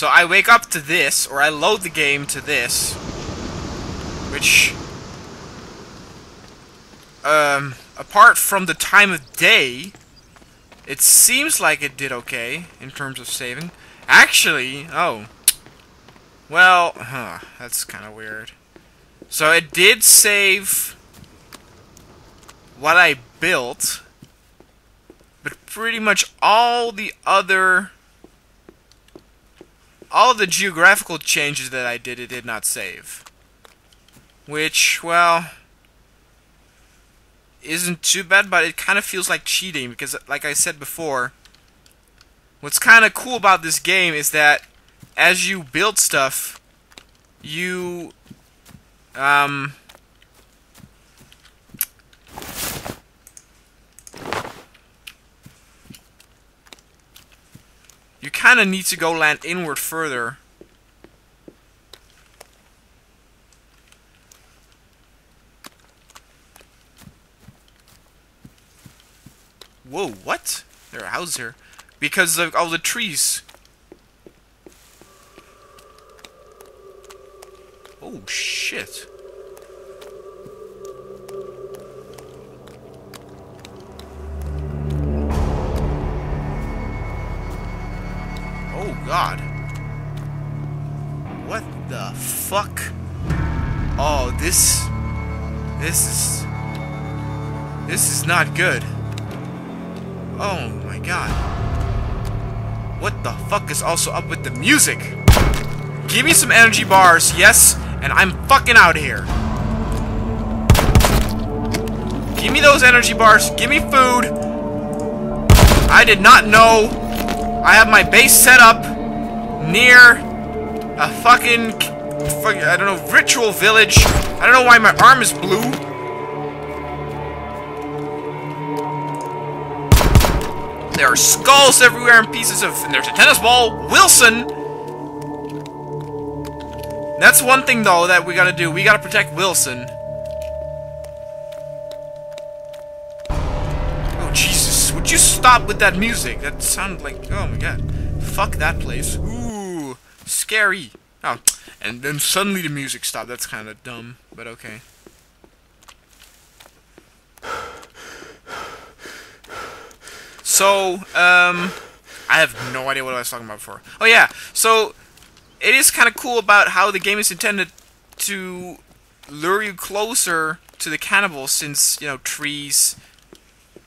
So I wake up to this, or I load the game to this, which, apart from the time of day, it seems like it did okay in terms of saving. Actually, oh, well, that's kind of weird. So it did save what I built, but pretty much all the geographical changes that I did, it did not save. Which, well, isn't too bad, but it kind of feels like cheating, because like I said before, what's kind of cool about this game is that as you build stuff, you you kind of need to go land inward further. Whoa, what? There are houses here. Because of all the trees. Oh, shit. Oh, God. What the fuck? Oh, this is not good. Oh my god. What the fuck is also up with the music? Give me some energy bars, yes, and I'm fucking out of here. Give me those energy bars, give me food. I did not know I have my base set up near a fucking, I don't know, ritual village. I don't know why my arm is blue. There are skulls everywhere and pieces of... And there's a tennis ball! Wilson! That's one thing, though, that we gotta do. We gotta protect Wilson. Oh, Jesus. Would you stop with that music? That sounded like... Oh, my God. Fuck that place. Ooh. Scary. Oh. And then suddenly the music stopped. That's kind of dumb, but okay. So, I have no idea what I was talking about before. Oh yeah, so it is kind of cool about how the game is intended to lure you closer to the cannibals, since, you know, trees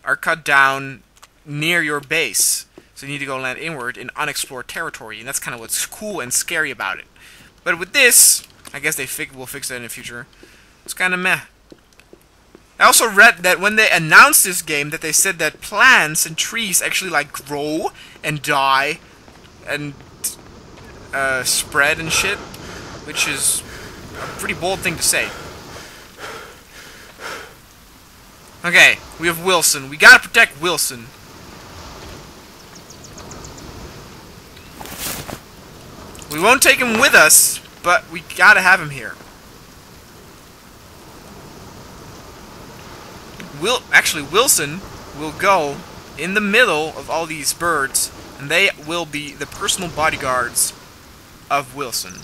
are cut down near your base. So you need to go land inward in unexplored territory, and that's kind of what's cool and scary about it. But with this, I guess they will fix that in the future. It's kind of meh. I also read that when they announced this game, that they said that plants and trees actually like grow and die and spread and shit, which is a pretty bold thing to say. Okay, we have Wilson. We gotta protect Wilson. We won't take him with us, but we gotta have him here. Actually, Wilson will go in the middle of all these birds, and they will be the personal bodyguards of Wilson.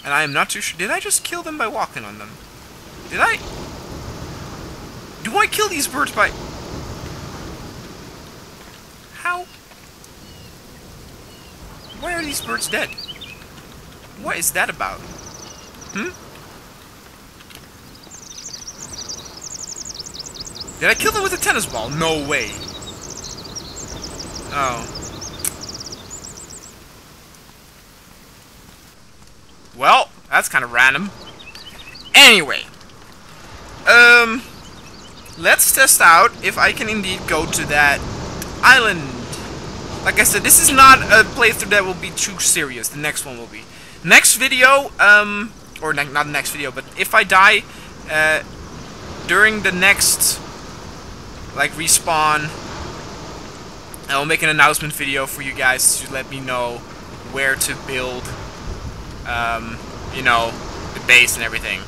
And I am not too sure. Did I just kill them by walking on them? Did I? Do I kill these birds by... How? Why are these birds dead? What is that about? Hmm? Did I kill them with a tennis ball? No way. Oh. Well, that's kind of random. Anyway. Let's test out if I can indeed go to that island. Like I said, this is not a playthrough that will be too serious. The next one will be. Next video, or not the next video, but if I die, during the next... like respawn, I will make an announcement video for you guys to let me know where to build, you know, the base and everything.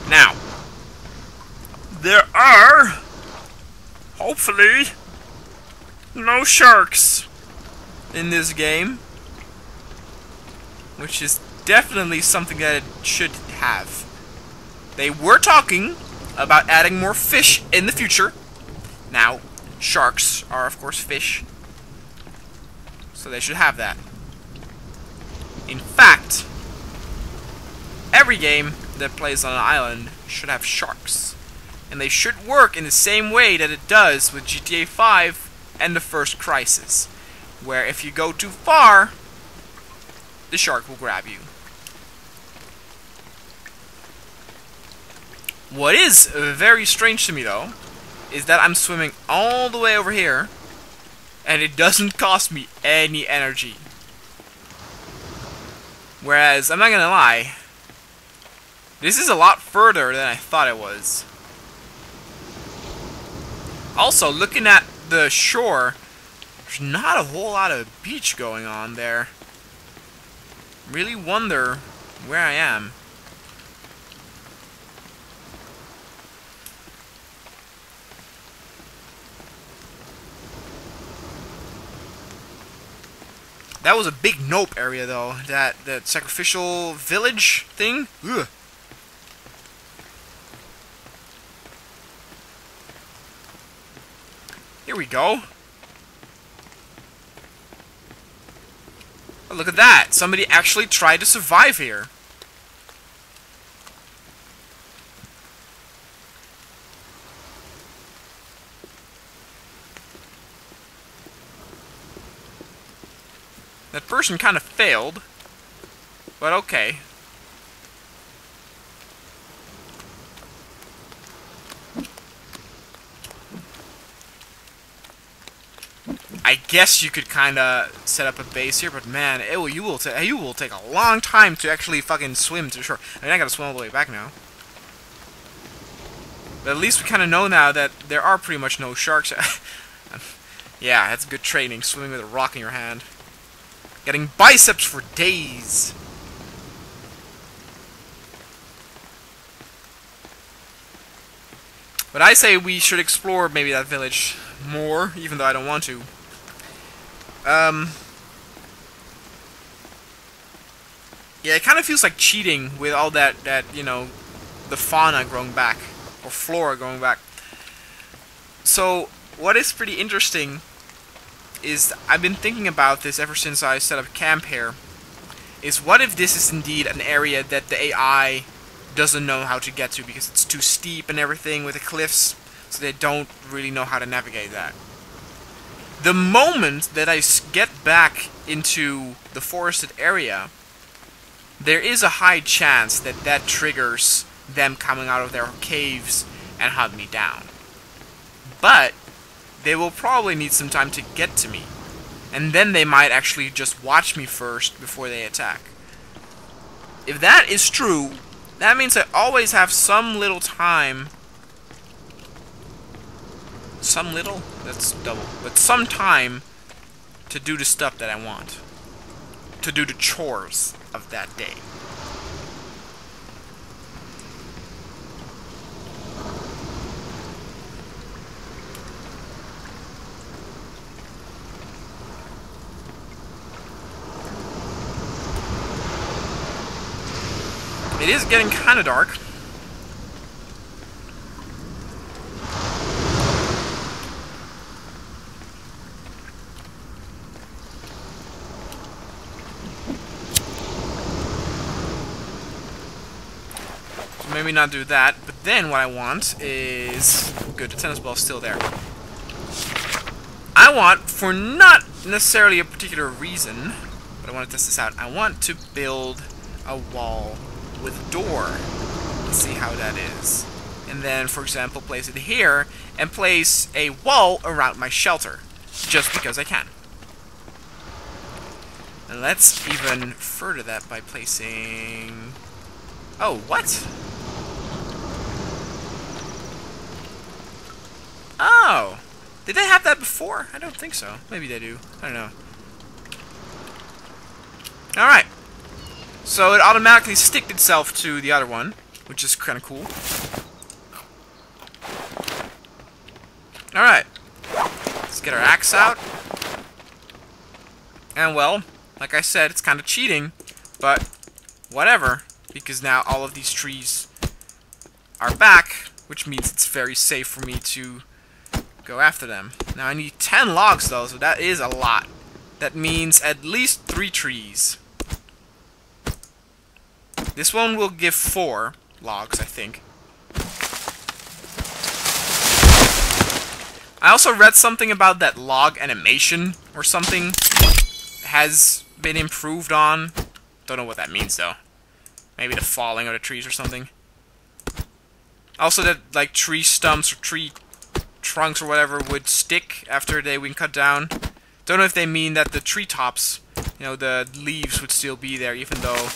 Now, there are, hopefully, no sharks. in this game, which is definitely something that it should have. They were talking about adding more fish in the future. Now, sharks are of course fish, so they should have that. In fact, every game that plays on an island should have sharks. And they should work in the same way that it does with GTA 5 and the first Crisis, where if you go too far, the shark will grab you. What is very strange to me, though, is that I'm swimming all the way over here, and it doesn't cost me any energy. Whereas, I'm not gonna lie, this is a lot further than I thought it was. Also, looking at the shore, there's not a whole lot of beach going on there. Really wonder where I am. That was a big nope area, though. That sacrificial village thing. Ugh. Here we go. Oh, look at that. Somebody actually tried to survive here. That person kind of failed, but okay. I guess you could kind of set up a base here, but man, you will take a long time to actually fucking swim to the shore. I mean, I gotta swim all the way back now. But at least we kind of know now that there are pretty much no sharks. Yeah, that's good training, swimming with a rock in your hand. Getting biceps for days. But I say we should explore maybe that village more, even though I don't want to. Yeah, it kind of feels like cheating with all that, you know, the fauna growing back, or flora growing back. So, what is pretty interesting is, I've been thinking about this ever since I set up camp here, is what if this is indeed an area that the AI doesn't know how to get to because it's too steep and everything with the cliffs, so they don't really know how to navigate that. The moment that I get back into the forested area, there is a high chance that that triggers them coming out of their caves and hunt me down. But they will probably need some time to get to me, and then they might actually just watch me first before they attack. If that is true, that means I always have some little time. Some little? That's double. But some time to do the stuff that I want. To do the chores of that day. It is getting kind of dark. So maybe not do that, but then what I want is... Good, the tennis ball's still there. I want, for not necessarily a particular reason, but I want to test this out, I want to build a wall with a door. Let's see how that is. And then, for example, place it here, and place a wall around my shelter, just because I can. And let's even further that by placing... Oh, what? Oh! Did they have that before? I don't think so. Maybe they do. I don't know. Alright. So it automatically sticked itself to the other one, which is kind of cool. Alright. Let's get our axe out. And well, like I said, it's kind of cheating, but whatever, because now all of these trees are back, which means it's very safe for me to go after them. Now I need 10 logs though, so that is a lot. That means at least 3 trees. This one will give 4 logs, I think. I also read something about that log animation or something has been improved on. Don't know what that means though. Maybe the falling of the trees or something. Also that like tree stumps or tree trunks or whatever would stick after they been cut down. Don't know if they mean that the treetops, you know, the leaves would still be there even though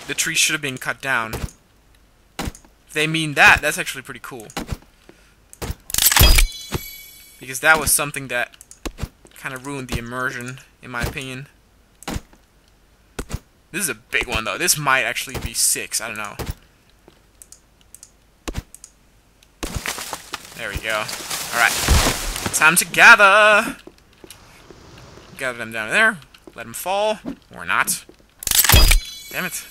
the tree should have been cut down. If they mean that, that's actually pretty cool. Because that was something that kind of ruined the immersion, in my opinion. This is a big one, though. This might actually be 6. I don't know. There we go. Alright. Time to gather! Gather them down there. Let them fall. Or not. Damn it.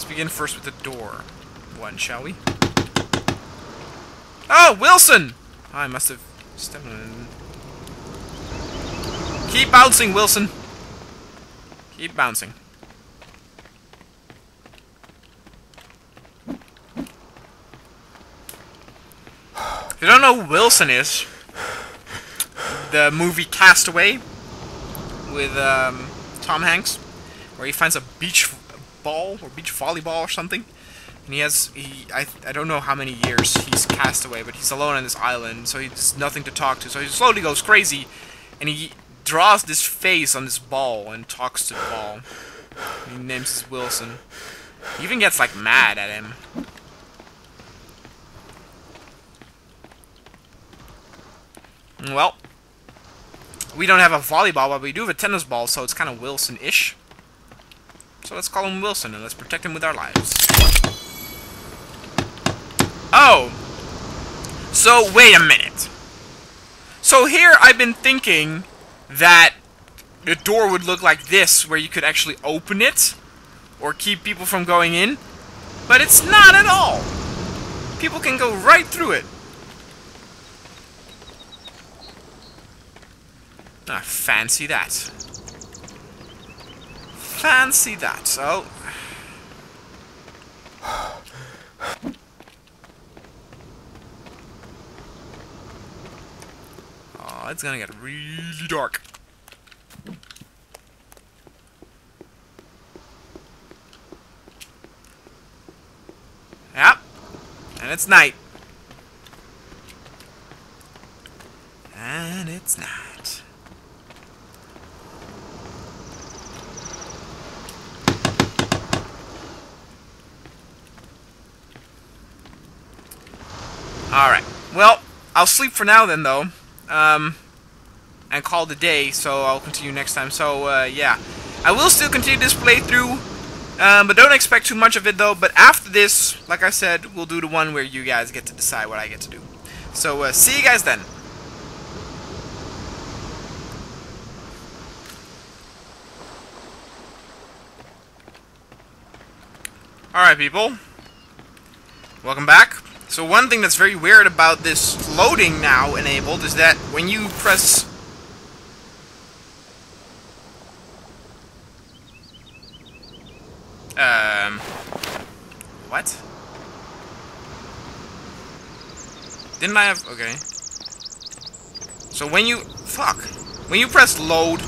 Begin first with the door one, shall we? Oh, Wilson! Oh, I must have stepped on it. Keep bouncing, Wilson. Keep bouncing. If you don't know who Wilson is, the movie Castaway with Tom Hanks, where he finds a beach ball or beach volleyball or something, and I don't know how many years he's cast away, but he's alone on this island, so he's nothing to talk to, so he slowly goes crazy, and he draws this face on this ball and talks to the ball. He names it Wilson. He even gets like mad at him. Well, we don't have a volleyball, but we do have a tennis ball, so it's kind of Wilson-ish. So let's call him Wilson, and let's protect him with our lives. Oh! So, wait a minute. So here I've been thinking that the door would look like this, where you could actually open it, or keep people from going in. But it's not at all! People can go right through it. Ah, fancy that. Fancy that, so... Oh, it's gonna get really dark. Yep. And it's night. And it's night. Alright, well, I'll sleep for now then, though, and call it a day, so I'll continue next time. So, yeah, I will still continue this playthrough, but don't expect too much of it, though. But after this, like I said, we'll do the one where you guys get to decide what I get to do. So, see you guys then. Alright, people. Welcome back. So one thing that's very weird about this loading now enabled is that when you press... What? Didn't I have... Okay. So when you... Fuck. When you press load,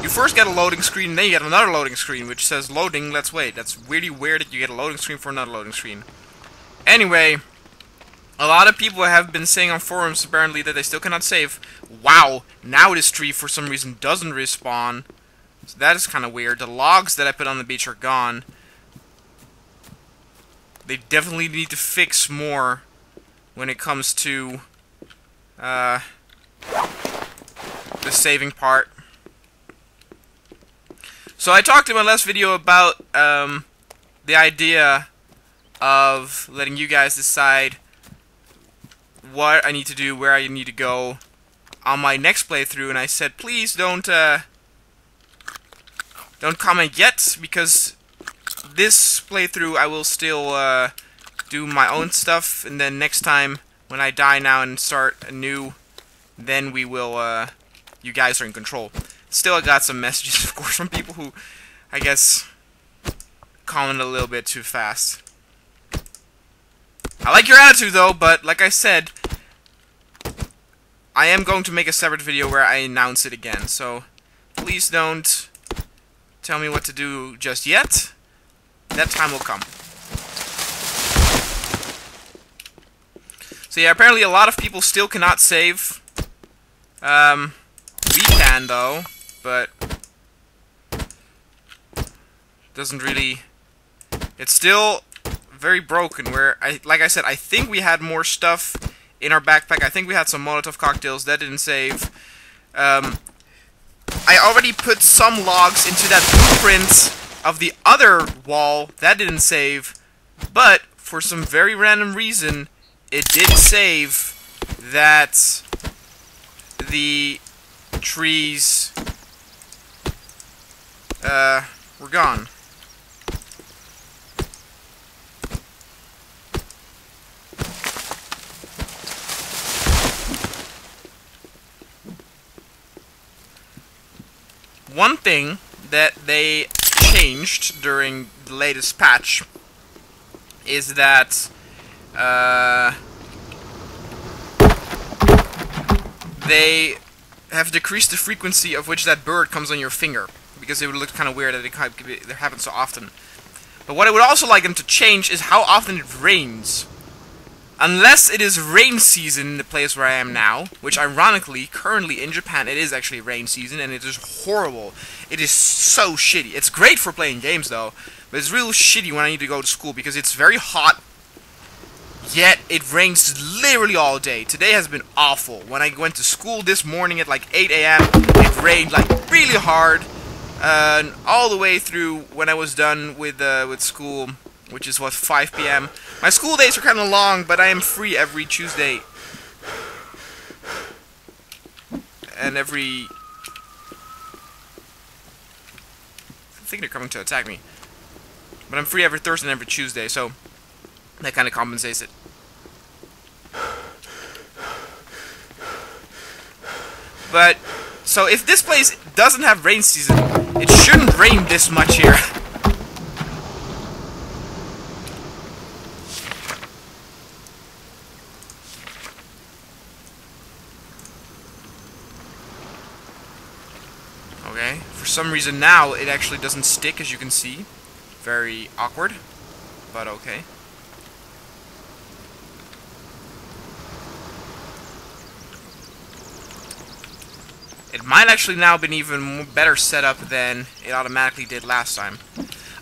you first get a loading screen, and then you get another loading screen, which says loading, let's wait. That's really weird that you get a loading screen for another loading screen. Anyway... A lot of people have been saying on forums, apparently, that they still cannot save. Wow, now this tree, for some reason, doesn't respawn. So that is kind of weird. The logs that I put on the beach are gone. They definitely need to fix more when it comes to the saving part. So I talked in my last video about the idea of letting you guys decide what I need to do, where I need to go on my next playthrough, and I said please don't comment yet, because this playthrough I will still do my own stuff, and then next time when I die now and start anew, then we will you guys are in control. Still, I got some messages, of course, from people who, I guess, commented a little bit too fast. I like your attitude, though, but like I said, I am going to make a separate video where I announce it again, so please don't tell me what to do just yet. That time will come. So yeah, apparently a lot of people still cannot save. We can, though, but doesn't really... It's still very broken, where, like I said, I think we had more stuff in our backpack. I think we had some Molotov cocktails. That didn't save. I already put some logs into that blueprint of the other wall. That didn't save. But, for some very random reason, it did save that the trees were gone. One thing that they changed during the latest patch is that they have decreased the frequency of which that bird comes on your finger, because it would look kind of weird that it happens so often. But what I would also like them to change is how often it rains. Unless it is rain season in the place where I am now, which ironically, currently in Japan, it is actually rain season, and it is horrible. It is so shitty. It's great for playing games, though, but it's real shitty when I need to go to school, because it's very hot, yet it rains literally all day. Today has been awful. When I went to school this morning at like 8 AM, it rained like really hard, all the way through when I was done with school, which is what, 5 PM. My school days are kind of long, but I am free every Tuesday and every... I think they're coming to attack me. But I'm free every Thursday and every Tuesday, so that kind of compensates it. But, so if this place doesn't have rain season, it shouldn't rain this much here. Okay, for some reason now it actually doesn't stick, as you can see. Very awkward, but okay. It might actually now been even better set up than it automatically did last time.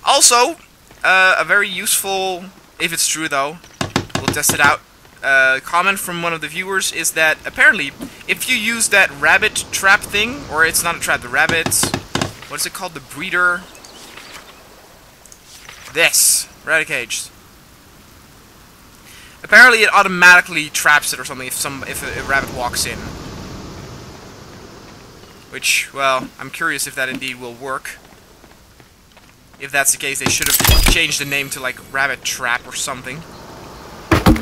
Also, a very useful, if it's true though, we'll test it out, comment from one of the viewers is that apparently if you use that rabbit trap thing, or it's not a trap, the rabbits, what is it called, the breeder, this, rabbit cage. Apparently it automatically traps it or something if a rabbit walks in. Which, well, I'm curious if that indeed will work. If that's the case, they should have changed the name to like Rabbit Trap or something.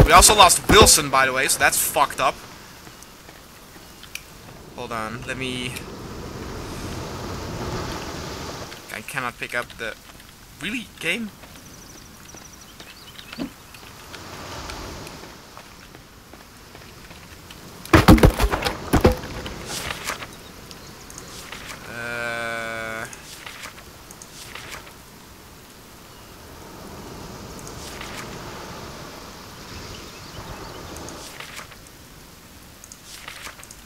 We also lost Wilson, by the way, so that's fucked up. Hold on, let me... I cannot pick up the... Really? Game?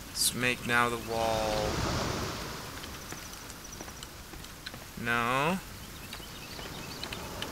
Let's make now the wall. No.